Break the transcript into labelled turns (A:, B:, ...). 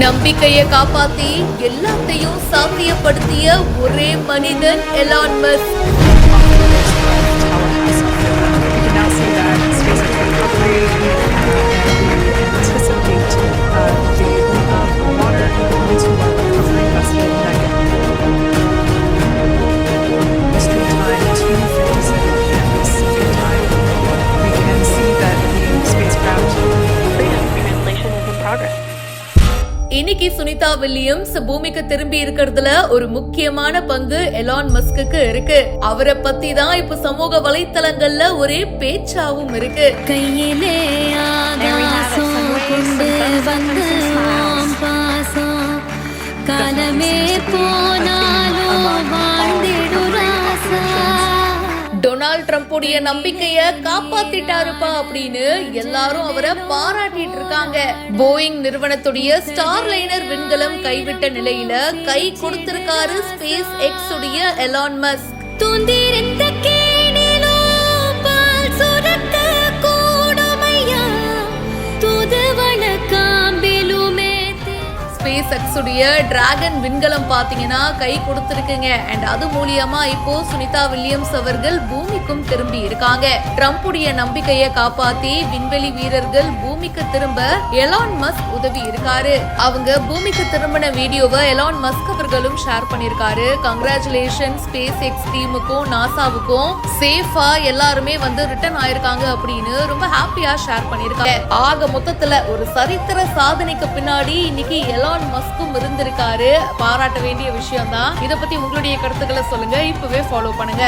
A: நம்பிக்கையை காப்பாத்தி எல்லாத்தையும் சாத்தியப்படுத்திய ஒரே மனிதன் எலான் மஸ்க். இன்னைக்கு சுனிதா வில்லியம்ஸ் பூமிக்கு திரும்பி இருக்கிறதுல ஒரு முக்கியமான பங்கு எலான் மஸ்க்கு இருக்கு. அவரை பத்தி தான் இப்ப சமூக வலைத்தளங்கள்ல ஒரே பேச்சாவும் இருக்கு.
B: கையிலே ஆகாசம் கொண்டு வந்து பாசம் காலமே போனாலும் வாழ்ந்திடு ராசா.
A: டொனால்ட் ட்ரம்ப்புடைய நம்பிக்கைய காப்பாத்திட்டாருப்பா அப்படின்னு எல்லாரும் அவரை பாராட்டிட்டு இருக்காங்க. போயிங் நிறுவனத்துடைய ஸ்டார்லைனர் விண்கலம் கைவிட்ட நிலையில கை கொடுத்திருக்காரு ஸ்பேஸ் எக்ஸ் உடைய எலான் மஸ்க்.
B: தூந்திருந்த கேணிலோ பால் சுரக்க கூடுமையா தூதுவள காம்பிலுமே.
A: ஸ்பேஸ் எக்ஸ் உடைய டிராகன் விண்கலம் பாத்தீங்கன்னா கை கொடுத்திருக்குங்க. அண்ட் அது மூலியமா இப்போ சுனிதா வில்லியம்ஸ் அவர்கள் பூமிக்கும் திரும்பி இருக்காங்க. ட்ரம்புடைய நம்பிக்கையை காப்பாத்தி விண்வெளி வீரர்கள் பூமிக்கு திரும்ப எலான் மஸ்க் உதவி இருக்காரு. அவங்க பூமிக்கு திரும்பின வீடியோவை எலான் மஸ்க் அவர்களும் ஷேர் பண்ணிருக்காரு. கங்க்ராச்சுலேஷன் ஸ்பேஸ் எக்ஸ் டீமுக்கும் நாசாவுக்கும் சேஃபா எல்லாருமே ரிட்டர்ன் ஆயிருக்காங்க அப்படின்னு ரொம்ப ஹாப்பியா ஷேர் பண்ணிருக்காங்க. ஆக மொத்தத்துல ஒரு சரித்திர சாதனைக்கு பின்னாடி இன்னைக்கு எலான் மஸ்கும் இருந்திருக்காரு. பாராட்ட வேண்டிய விஷயம் தான். இத பத்தி உங்களுடைய கருத்துக்களை சொல்லுங்க. இப்பவே ஃபாலோ பண்ணுங்க.